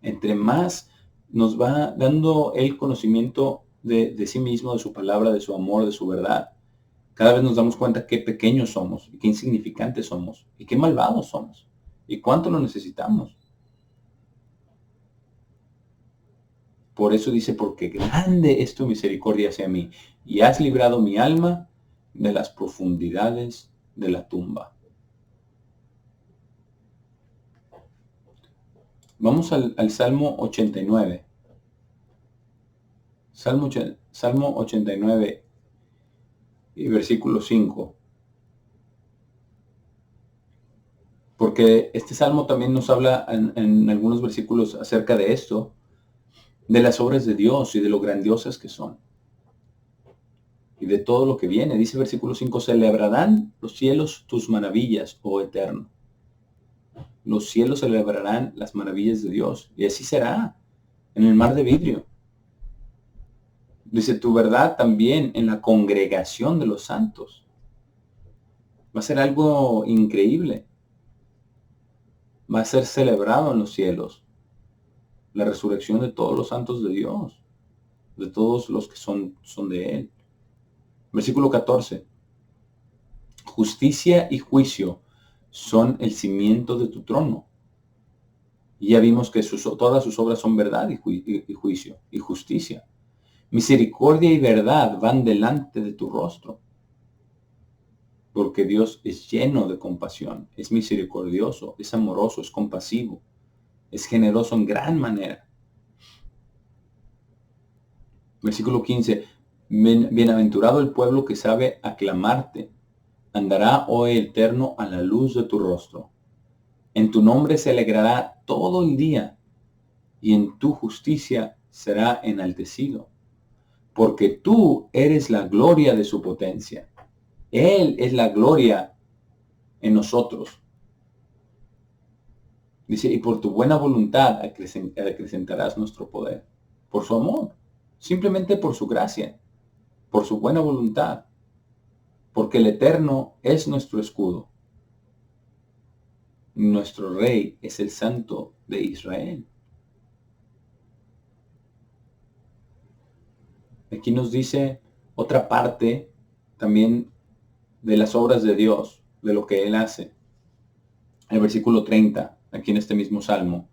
Entre más nos va dando el conocimiento de sí mismo, de su palabra, de su amor, de su verdad, cada vez nos damos cuenta qué pequeños somos, y qué insignificantes somos, y qué malvados somos, y cuánto lo necesitamos. Por eso dice, porque grande es tu misericordia hacia mí, y has librado mi alma de las profundidades de la tumba. Vamos al Salmo 89. Salmo 89 y versículo 5. Porque este salmo también nos habla en algunos versículos acerca de esto, de las obras de Dios y de lo grandiosas que son. Y de todo lo que viene. Dice versículo 5, celebrarán los cielos tus maravillas, oh Eterno. Los cielos celebrarán las maravillas de Dios. Y así será en el mar de vidrio. Dice tu verdad también en la congregación de los santos. Va a ser algo increíble. Va a ser celebrado en los cielos. La resurrección de todos los santos de Dios. De todos los que son de Él. Versículo 14. Justicia y juicio son el cimiento de tu trono. Y ya vimos que todas sus obras son verdad y juicio y justicia. Misericordia y verdad van delante de tu rostro. Porque Dios es lleno de compasión, es misericordioso, es amoroso, es compasivo, es generoso en gran manera. Versículo 15. Bienaventurado el pueblo que sabe aclamarte. Andará, oh Eterno, a la luz de tu rostro. En tu nombre se alegrará todo el día, y en tu justicia será enaltecido. Porque tú eres la gloria de su potencia. Él es la gloria en nosotros. Dice, y por tu buena voluntad acrecentarás nuestro poder. Por su amor. Simplemente por su gracia. Por su buena voluntad. Porque el Eterno es nuestro escudo. Nuestro Rey es el Santo de Israel. Aquí nos dice otra parte también de las obras de Dios, de lo que Él hace. El versículo 30, aquí en este mismo Salmo.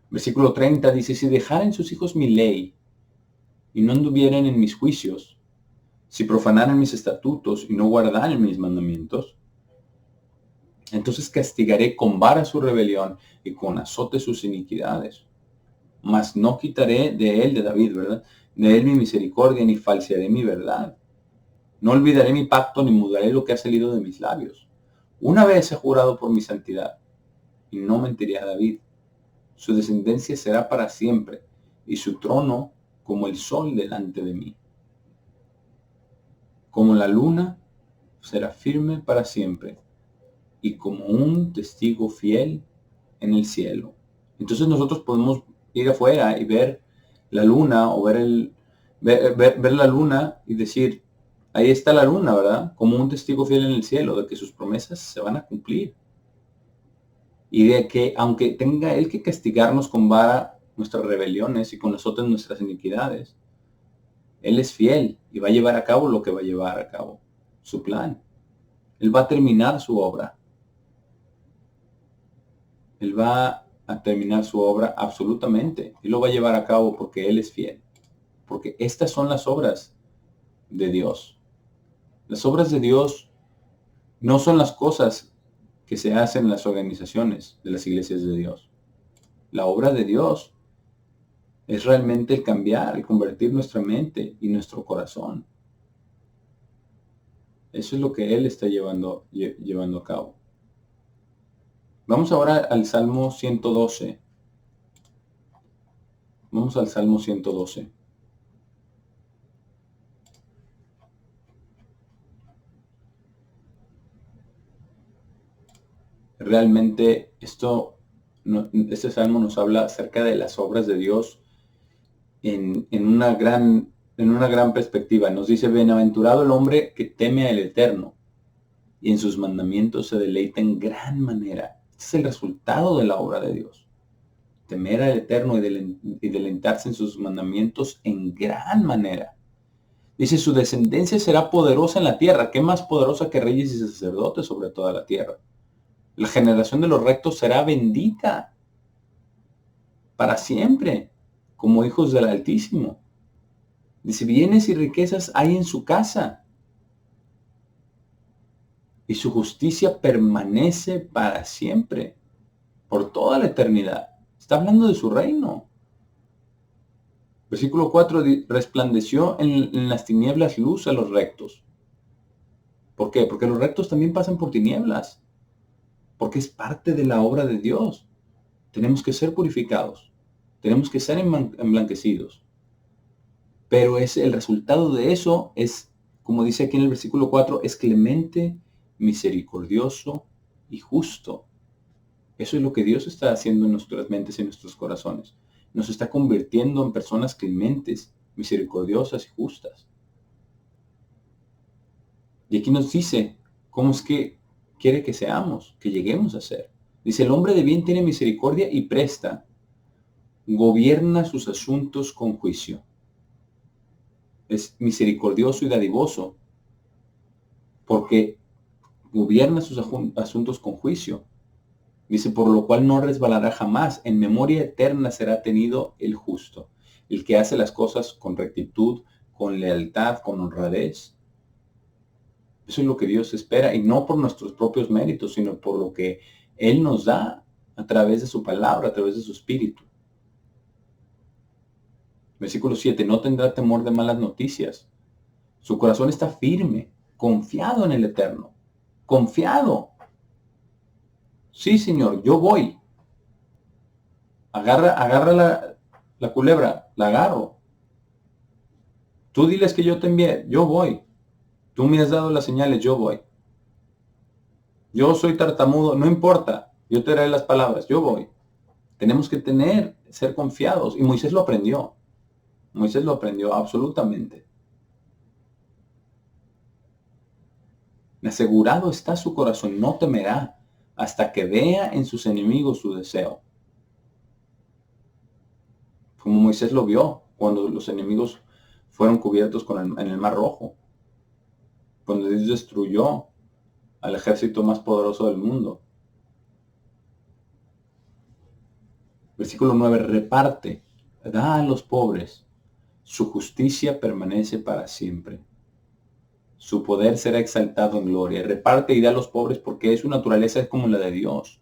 Versículo 30 dice, si dejaren sus hijos mi ley y no anduvieran en mis juicios, si profanaran mis estatutos y no guardaran mis mandamientos, entonces castigaré con vara su rebelión y con azote sus iniquidades. Mas no quitaré de él, de David, ¿verdad? De él mi misericordia, ni falsearé mi verdad. No olvidaré mi pacto, ni mudaré lo que ha salido de mis labios. Una vez he jurado por mi santidad, y no mentiré a David. Su descendencia será para siempre, y su trono como el sol delante de mí. Como la luna será firme para siempre, y como un testigo fiel en el cielo. Entonces nosotros podemos ir afuera y ver la luna o ver la luna y decir, ahí está la luna, ¿verdad? Como un testigo fiel en el cielo de que sus promesas se van a cumplir. Y de que aunque tenga Él que castigarnos con vara nuestras rebeliones y con nosotros nuestras iniquidades. Él es fiel y va a llevar a cabo lo que va a llevar a cabo, su plan. Él va a terminar su obra. Él va a terminar su obra absolutamente. Él lo va a llevar a cabo porque Él es fiel. Porque estas son las obras de Dios. Las obras de Dios no son las cosas que se hacen en las organizaciones de las iglesias de Dios. La obra de Dios es realmente el cambiar, el convertir nuestra mente y nuestro corazón. Eso es lo que Él está llevando a cabo. Vamos ahora al Salmo 112. Vamos al Salmo 112. Realmente este Salmo nos habla acerca de las obras de Dios en una gran perspectiva. Nos dice, bienaventurado el hombre que teme al Eterno y en sus mandamientos se deleita en gran manera. Este es el resultado de la obra de Dios. Temer al Eterno y deleitarse en sus mandamientos en gran manera. Dice, su descendencia será poderosa en la tierra. ¿Qué más poderosa que reyes y sacerdotes sobre toda la tierra? La generación de los rectos será bendita para siempre, como hijos del Altísimo. Dice, bienes y riquezas hay en su casa, y su justicia permanece para siempre, por toda la eternidad. Está hablando de su reino. Versículo 4, resplandeció en las tinieblas luz a los rectos. ¿Por qué? Porque los rectos también pasan por tinieblas, porque es parte de la obra de Dios. Tenemos que ser purificados, tenemos que ser emblanquecidos. Pero el resultado de eso es, como dice aquí en el versículo 4, es clemente, misericordioso y justo. Eso es lo que Dios está haciendo en nuestras mentes y en nuestros corazones. Nos está convirtiendo en personas clementes, misericordiosas y justas. Y aquí nos dice cómo es que quiere que seamos, que lleguemos a ser. Dice, el hombre de bien tiene misericordia y presta, gobierna sus asuntos con juicio. Es misericordioso y dadivoso, porque gobierna sus asuntos con juicio. Dice, por lo cual no resbalará jamás, en memoria eterna será tenido el justo, el que hace las cosas con rectitud, con lealtad, con honradez. Eso es lo que Dios espera, y no por nuestros propios méritos, sino por lo que Él nos da a través de su palabra, a través de su espíritu. Versículo 7, no tendrá temor de malas noticias. Su corazón está firme, confiado en el Eterno. Confiado. Sí, Señor, yo voy. Agarra la culebra, la agarro. Tú diles que yo te envié, yo voy. Tú me has dado las señales, yo voy. Yo soy tartamudo, no importa, yo te daré las palabras, yo voy. Tenemos que ser confiados. Y Moisés lo aprendió. Moisés lo aprendió absolutamente. Asegurado está su corazón, no temerá hasta que vea en sus enemigos su deseo. Como Moisés lo vio cuando los enemigos fueron cubiertos en el Mar Rojo. Cuando Dios destruyó al ejército más poderoso del mundo. Versículo 9, reparte, da a los pobres, su justicia permanece para siempre. Su poder será exaltado en gloria. Reparte y da a los pobres porque su naturaleza es como la de Dios.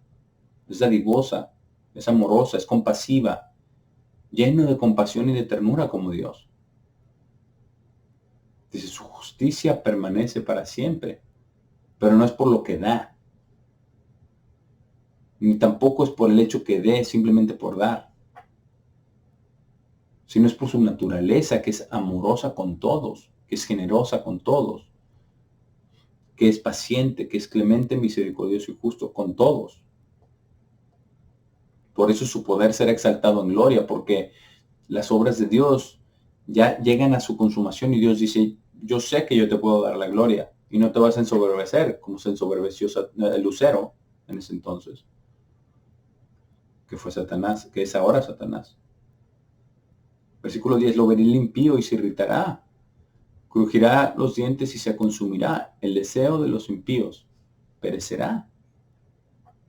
Es dadivosa, es amorosa, es compasiva, lleno de compasión y de ternura como Dios. Dice, su justicia permanece para siempre, pero no es por lo que da, ni tampoco es por el hecho que dé simplemente por dar, sino es por su naturaleza, que es amorosa con todos, que es generosa con todos, que es paciente, que es clemente, misericordioso y justo con todos. Por eso su poder será exaltado en gloria, porque las obras de Dios ya llegan a su consumación y Dios dice, yo sé que yo te puedo dar la gloria y no te vas a ensoberbecer como se ensoberbeció Lucero en ese entonces, que fue Satanás, que es ahora Satanás. Versículo 10, lo verá el impío y se irritará. Crujirá los dientes y se consumirá. El deseo de los impíos perecerá.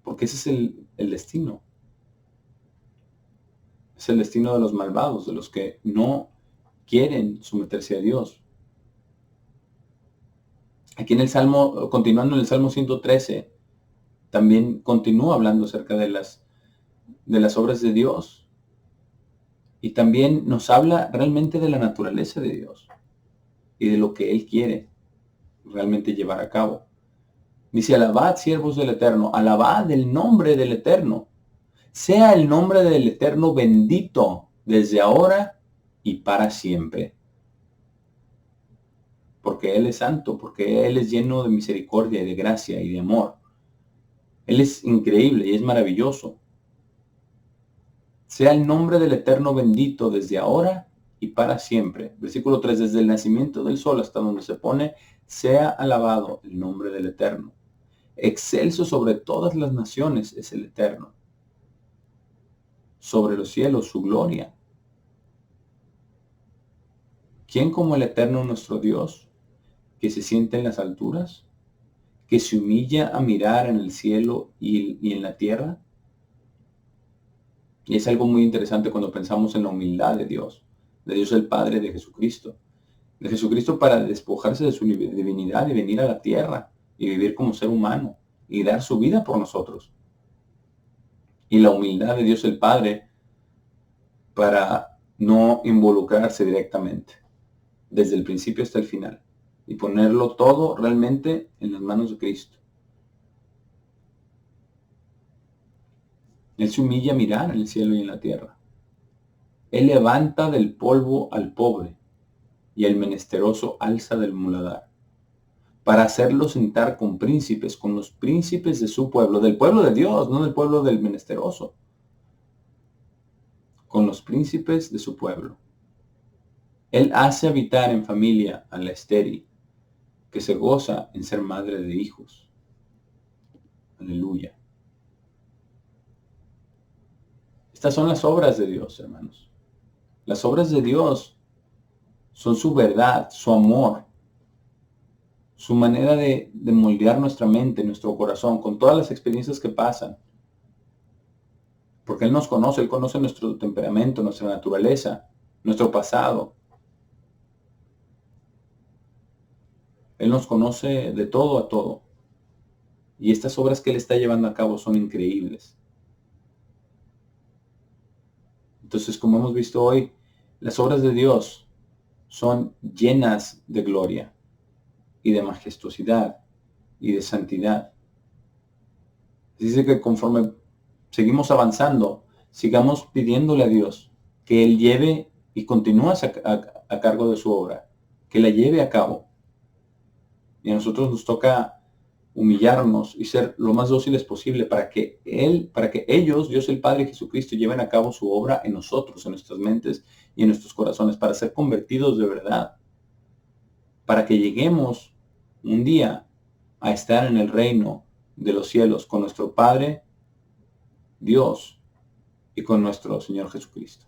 Porque ese es el destino. Es el destino de los malvados, de los que no quieren someterse a Dios. Aquí en el Salmo, continuando en el Salmo 113, también continúa hablando acerca de las obras de Dios. Y también nos habla realmente de la naturaleza de Dios y de lo que Él quiere realmente llevar a cabo. Dice, alabad, siervos del Eterno, alabad el nombre del Eterno. Sea el nombre del Eterno bendito desde ahora y para siempre. Porque Él es santo, porque Él es lleno de misericordia y de gracia y de amor. Él es increíble y es maravilloso. Sea el nombre del Eterno bendito desde ahora y para siempre. Versículo 3, desde el nacimiento del sol hasta donde se pone, sea alabado el nombre del Eterno. Excelso sobre todas las naciones es el Eterno. Sobre los cielos su gloria. ¿Quién como el Eterno nuestro Dios, que se sienta en las alturas, que se humilla a mirar en el cielo y en la tierra? Y es algo muy interesante cuando pensamos en la humildad de Dios el Padre, de Jesucristo. De Jesucristo para despojarse de su divinidad y venir a la tierra y vivir como ser humano y dar su vida por nosotros. Y la humildad de Dios el Padre para no involucrarse directamente, desde el principio hasta el final, y ponerlo todo realmente en las manos de Cristo. Él se humilla a mirar en el cielo y en la tierra. Él levanta del polvo al pobre, y el menesteroso alza del muladar, para hacerlo sentar con príncipes, con los príncipes de su pueblo, del pueblo de Dios, no del pueblo del menesteroso, con los príncipes de su pueblo. Él hace habitar en familia a la estéril, que se goza en ser madre de hijos. Aleluya. Estas son las obras de Dios, hermanos. Las obras de Dios son su verdad, su amor, su manera de moldear nuestra mente, nuestro corazón, con todas las experiencias que pasan. Porque Él nos conoce, Él conoce nuestro temperamento, nuestra naturaleza, nuestro pasado. Él nos conoce de todo a todo. Y estas obras que Él está llevando a cabo son increíbles. Entonces, como hemos visto hoy, las obras de Dios son llenas de gloria y de majestuosidad y de santidad. Dice que conforme seguimos avanzando, sigamos pidiéndole a Dios que Él lleve y continúe a cargo de su obra, que la lleve a cabo. Y a nosotros nos toca humillarnos y ser lo más dóciles posible para que ellos, Dios el Padre y Jesucristo, lleven a cabo su obra en nosotros, en nuestras mentes y en nuestros corazones, para ser convertidos de verdad, para que lleguemos un día a estar en el reino de los cielos con nuestro Padre, Dios, y con nuestro Señor Jesucristo.